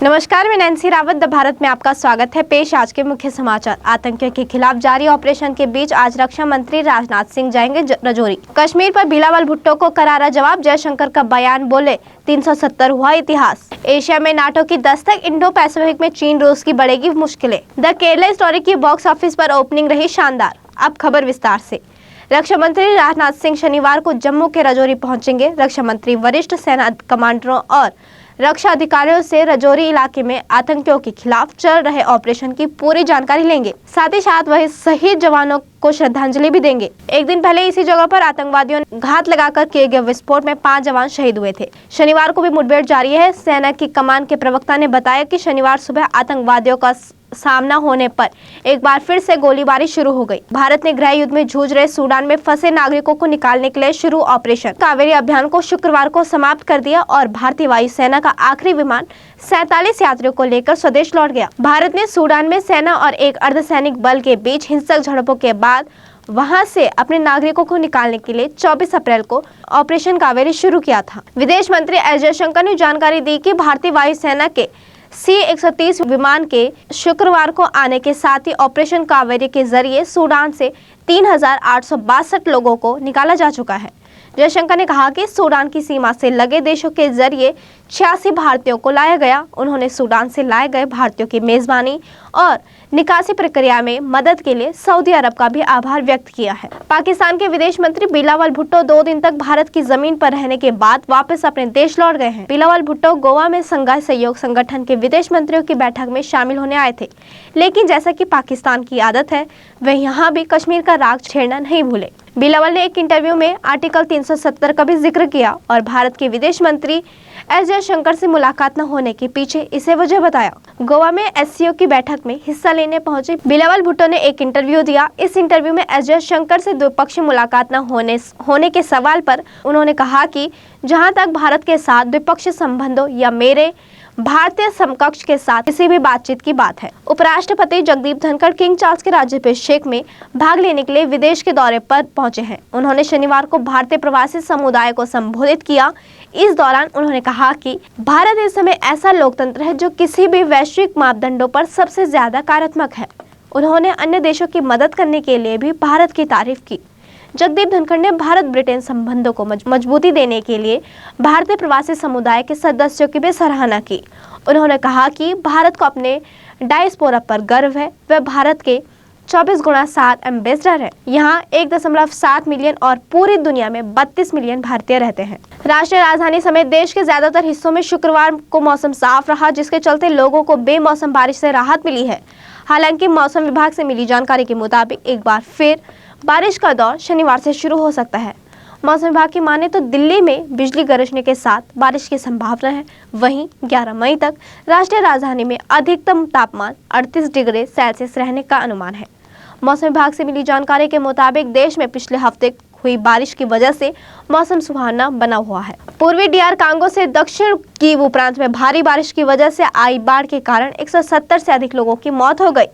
नमस्कार, मैं Nancy Rawat the Bharat में आपका स्वागत है। पेश आज के मुख्य समाचार। आतंकियों के खिलाफ जारी ऑपरेशन के बीच आज रक्षा मंत्री राजनाथ सिंह जाएंगे रजौरी। कश्मीर पर बिलावल भुट्टो को करारा जवाब, जयशंकर का बयान, बोले 370 हुआ इतिहास। एशिया में नाटो की दस्तक, इंडो पैसिफिक में चीन रूस की बढ़ेगी मुश्किलें। द केरला स्टोरी की बॉक्स ऑफिस पर ओपनिंग रही शानदार। अब खबर विस्तार से। रक्षा मंत्री राजनाथ सिंह शनिवार को जम्मू के रजौरी पहुंचेंगे। रक्षा मंत्री वरिष्ठ सेना कमांडरों और रक्षा अधिकारियों से रजौरी इलाके में आतंकियों के खिलाफ चल रहे ऑपरेशन की पूरी जानकारी लेंगे। साथ ही साथ वह शहीद जवानों को श्रद्धांजलि भी देंगे। एक दिन पहले इसी जगह पर आतंकवादियों ने घात लगाकर किए गए विस्फोट में 5 जवान शहीद हुए थे। शनिवार को भी मुठभेड़ जारी है। सेना की कमान के प्रवक्ता ने बताया कि शनिवार सुबह आतंकवादियों का सामना होने पर एक बार फिर से गोलीबारी शुरू हो गई। भारत ने गृह युद्ध में जूझ रहे सूडान में फंसे नागरिकों को निकालने के लिए शुरू ऑपरेशन कावेरी अभियान को शुक्रवार को समाप्त कर दिया और भारतीय वायुसेना का आखिरी विमान 47 यात्रियों को लेकर स्वदेश लौट गया। भारत ने सूडान में सेना और एक अर्धसैनिक बल के बीच हिंसक झड़पों के बाद वहां से अपने नागरिकों को निकालने के लिए 24 अप्रैल को ऑपरेशन कावेरी शुरू किया था। विदेश मंत्री एस जयशंकर ने जानकारी दी कि भारतीय वायुसेना के C-130 विमान के शुक्रवार को आने के साथ ही ऑपरेशन कावेरी के जरिए सूडान से 3,862 लोगों को निकाला जा चुका है। जयशंकर ने कहा कि सूडान की सीमा से लगे देशों के जरिए 86 भारतीयों को लाया गया। उन्होंने सूडान से लाए गए भारतीयों की मेजबानी और निकासी प्रक्रिया में मदद के लिए सऊदी अरब का भी आभार व्यक्त किया है। पाकिस्तान के विदेश मंत्री बिलावल भुट्टो 2 दिन तक भारत की जमीन पर रहने के बाद वापस अपने देश लौट गए हैं। बिलावल भुट्टो गोवा में संघाई सहयोग संगठन के विदेश मंत्रियों की बैठक में शामिल होने आए थे, लेकिन जैसा कि पाकिस्तान की आदत है, वे यहाँ भी कश्मीर का राग छेड़ना नहीं भूले। बिलावल ने एक इंटरव्यू में आर्टिकल 370 का भी जिक्र किया और भारत के विदेश मंत्री एस जयशंकर से मुलाकात न होने के पीछे इसे वजह बताया। गोवा में SCO की बैठक में हिस्सा लेने पहुंचे बिलावल भुट्टो ने एक इंटरव्यू दिया। इस इंटरव्यू में एस जयशंकर से द्विपक्षीय मुलाकात न होने के सवाल पर उन्होंने कहा कि जहां तक भारत के साथ द्विपक्षीय संबंधों या मेरे भारतीय समकक्ष के साथ किसी भी बातचीत की बात है। उपराष्ट्रपति जगदीप धनखड़ किंग चार्ल्स के राज्याभिषेक में भाग लेने के लिए विदेश के दौरे पर पहुंचे हैं। उन्होंने शनिवार को भारतीय प्रवासी समुदाय को संबोधित किया। इस दौरान उन्होंने कहा कि भारत इस समय ऐसा लोकतंत्र है जो किसी भी वैश्विक मापदंडों पर सबसे ज्यादा कार्यात्मक है। उन्होंने अन्य देशों की मदद करने के लिए भी भारत की तारीफ की। जगदीप धनखड़ ने भारत ब्रिटेन संबंधों को मजबूती देने के लिए भारतीय प्रवासी समुदाय के सदस्यों की भी सराहना की। उन्होंने कहा कि भारत को अपने डायस्पोरा पर गर्व है। वह भारत के 24x7 एम्बेसडर है। यहाँ 1.7 मिलियन और पूरी दुनिया में 32 मिलियन भारतीय रहते हैं। राष्ट्रीय राजधानी समेत देश के ज्यादातर हिस्सों में शुक्रवार को मौसम साफ रहा, जिसके चलते लोगों को बेमौसम बारिश से राहत मिली है। हालांकि मौसम विभाग से मिली जानकारी के मुताबिक एक बार फिर बारिश का दौर शनिवार से शुरू हो सकता है। मौसम विभाग की माने तो दिल्ली में बिजली गरजने के साथ बारिश की संभावना है। वहीं 11 मई तक राष्ट्रीय राजधानी में अधिकतम तापमान 38 डिग्री सेल्सियस रहने का अनुमान है। मौसम विभाग से मिली जानकारी के मुताबिक देश में पिछले हफ्ते हुई बारिश की वजह से मौसम सुहावना बना हुआ है। पूर्वी DR कांगो से दक्षिण कीवू प्रांत में भारी बारिश की वजह से आई बाढ़ के कारण 170 से अधिक लोगों की मौत हो गई।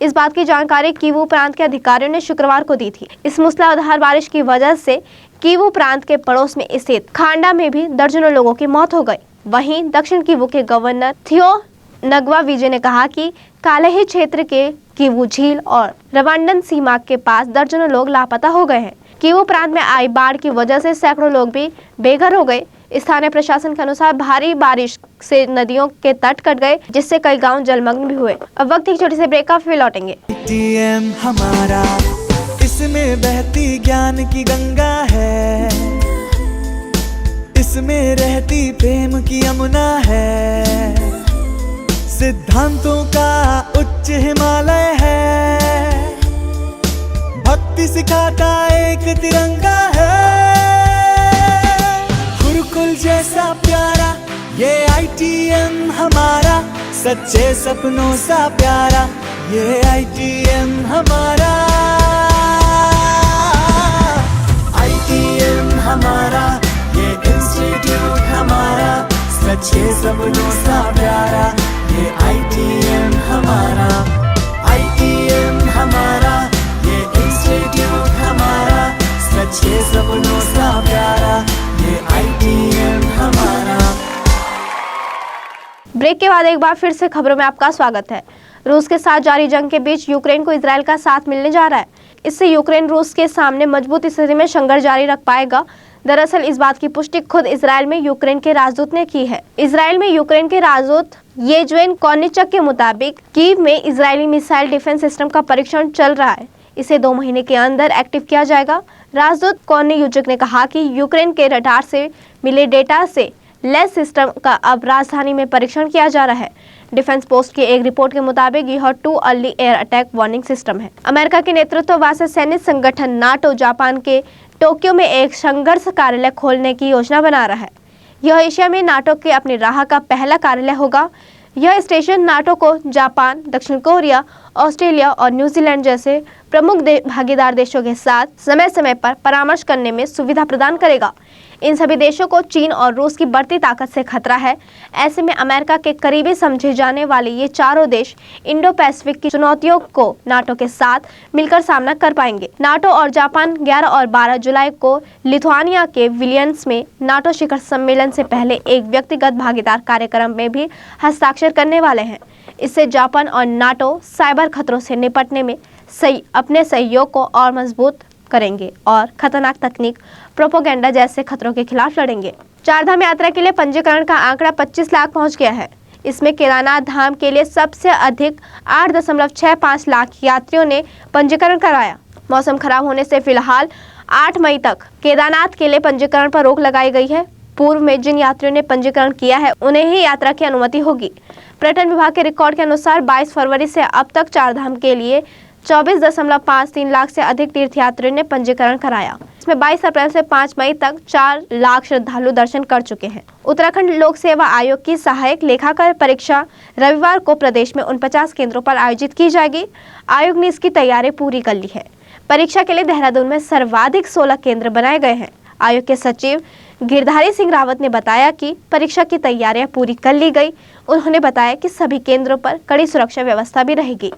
इस बात की जानकारी कीवू प्रांत के अधिकारियों ने शुक्रवार को दी थी। इस मूसलाधार बारिश की वजह से कीवू प्रांत के पड़ोस में स्थित खांडा में भी दर्जनों लोगों की मौत हो गई। वहीं दक्षिण कीवू के गवर्नर थियो नगवा विजय ने कहा कि कालही क्षेत्र के कीवू झील और रवांडन सीमा के पास दर्जनों लोग लापता हो गए हैं। कीवू प्रांत में आई बाढ़ की वजह से सैकड़ों लोग भी बेघर हो गए। स्थानीय प्रशासन के अनुसार भारी बारिश से नदियों के तट कट गए, जिससे कई गांव जलमग्न भी हुए। अब वक्त एक छोटे से ब्रेक का, फिर लौटेंगे। हमारा इसमें बहती ज्ञान की गंगा है, इसमें रहती प्रेम की यमुना है, सिद्धांतों का उच्च हिमालय है, भक्ति सिखाता एक तिरंगा है। गुरुकुल जैसा प्यारा ये ITM हमारा, सच्चे सपनों सा प्यारा ये ITM हमारा, ITM हमारा, ये इंस्टीट्यूट हमारा, सच्चे सपनों सा प्यारा ये ITM हमारा, ITM हमारा, ये इंस्टीट्यूट हमारा, सच्चे सपनों सा प्यारा ये ITM हमारा। ब्रेक के बाद एक बार फिर से खबरों में आपका स्वागत है। रूस के साथ जारी जंग के बीच यूक्रेन को इजराइल का साथ मिलने जा रहा है। इससे यूक्रेन रूस के सामने मजबूत स्थिति में संघर्ष जारी रख पाएगा। दरअसल इस बात की पुष्टि खुद इजराइल में यूक्रेन के राजदूत ने की है। इजराइल में यूक्रेन के राजदूत येवजेनी कोर्निचक के मुताबिक कीव में इजरायली मिसाइल डिफेंस सिस्टम का परीक्षण चल रहा है। इसे 2 महीने के अंदर एक्टिव किया जाएगा। राजदूत कोर्निचक ने कहा कि यूक्रेन के रडार से मिले डेटा से लेस सिस्टम का अब राजधानी में परीक्षण किया जा रहा है। डिफेंस पोस्ट की एक रिपोर्ट के मुताबिक यह 2 early air attack warning system है। अमेरिका के नेतृत्व वाले सैन्य संगठन नाटो जापान के टोक्यो में एक संघर्ष कार्यालय खोलने की योजना बना रहा है। यह एशिया में नाटो के अपनी राह का पहला कार्यालय होगा। यह स्टेशन नाटो को जापान, दक्षिण कोरिया, ऑस्ट्रेलिया और न्यूजीलैंड जैसे प्रमुख भागीदार देशों के साथ समय समय पर परामर्श करने में सुविधा प्रदान करेगा। इन सभी देशों को चीन और रूस की बढ़ती ताकत से खतरा है। ऐसे में अमेरिका के करीबी समझे जाने वाले ये चारों देश इंडो पैसिफिक की चुनौतियों को नाटो के साथ मिलकर सामना कर पाएंगे। नाटो और जापान 11 और 12 जुलाई को लिथुआनिया के विलियन्स में नाटो शिखर सम्मेलन से पहले एक व्यक्तिगत भागीदार कार्यक्रम में भी हस्ताक्षर करने वाले हैं। इससे जापान और नाटो साइबर खतरों से निपटने में अपने सहयोग को और मजबूत करेंगे और खतरनाक तकनीक, प्रोपेगेंडा जैसे खतरों के खिलाफ लड़ेंगे। चारधाम यात्रा के लिए पंजीकरण का आंकड़ा 25 लाख पहुंच गया है। इसमें केदारनाथ धाम के लिए सबसे अधिक 8.65 लाख यात्रियों ने पंजीकरण कराया। मौसम खराब होने से फिलहाल 8 मई तक केदारनाथ के लिए पंजीकरण पर रोक लगाई गई है। पूर्व में जिन यात्रियों ने पंजीकरण किया है उन्हें ही यात्रा की अनुमति होगी। पर्यटन विभाग के रिकॉर्ड के अनुसार 22 फरवरी से अब तक चारधाम के लिए 24.53 लाख से अधिक तीर्थयात्रियों ने पंजीकरण कराया। इसमें 22 अप्रैल से 5 मई तक 4 लाख श्रद्धालु दर्शन कर चुके हैं। उत्तराखंड लोक सेवा आयोग की सहायक लेखाकार परीक्षा रविवार को प्रदेश में 49 केंद्रों पर आयोजित की जाएगी। आयोग ने इसकी तैयारी पूरी कर ली है। परीक्षा के लिए देहरादून में सर्वाधिक 16 केंद्र बनाए गए हैं। आयोग के सचिव गिरधारी सिंह रावत ने बताया कि परीक्षा की तैयारियां पूरी कर ली गई। उन्होंने बताया कि सभी केंद्रों पर कड़ी सुरक्षा व्यवस्था भी रहेगी।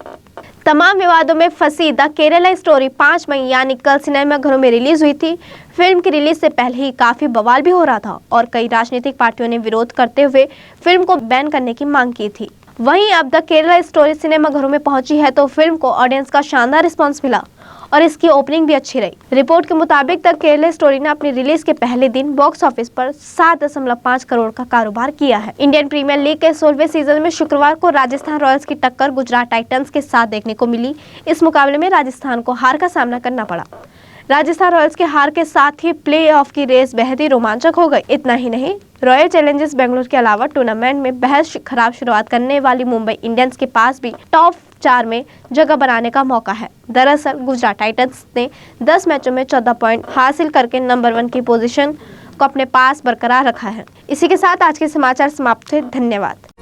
तमाम विवादों में फंसी द केरला स्टोरी 5 मई यानी कल सिनेमाघरों में रिलीज हुई थी। फिल्म की रिलीज से पहले ही काफी बवाल भी हो रहा था और कई राजनीतिक पार्टियों ने विरोध करते हुए फिल्म को बैन करने की मांग की थी। वहीं अब द केरला स्टोरी सिनेमाघरों में पहुंची है तो फिल्म को ऑडियंस का शानदार रिस्पॉन्स मिला और इसकी ओपनिंग भी अच्छी रही। रिपोर्ट के मुताबिक द केरला स्टोरी ने अपनी रिलीज के पहले दिन बॉक्स ऑफिस पर 7.5 करोड़ का कारोबार किया है। इंडियन प्रीमियर लीग के 16वें सीजन में शुक्रवार को राजस्थान रॉयल्स की टक्कर गुजरात टाइटंस के साथ देखने को मिली। इस मुकाबले में राजस्थान को हार का सामना करना पड़ा। राजस्थान रॉयल्स के हार के साथ ही प्लेऑफ की रेस बेहद ही रोमांचक हो गई। इतना ही नहीं, रॉयल चैलेंजर्स बेंगलुरु के अलावा टूर्नामेंट में बेहद खराब शुरुआत करने वाली मुंबई इंडियंस के पास भी टॉप 4 में जगह बनाने का मौका है। दरअसल गुजरात टाइटंस ने 10 मैचों में 14 पॉइंट हासिल करके नंबर 1 की पोजीशन को अपने पास बरकरार रखा है। इसी के साथ आज के समाचार समाप्त हुए। धन्यवाद।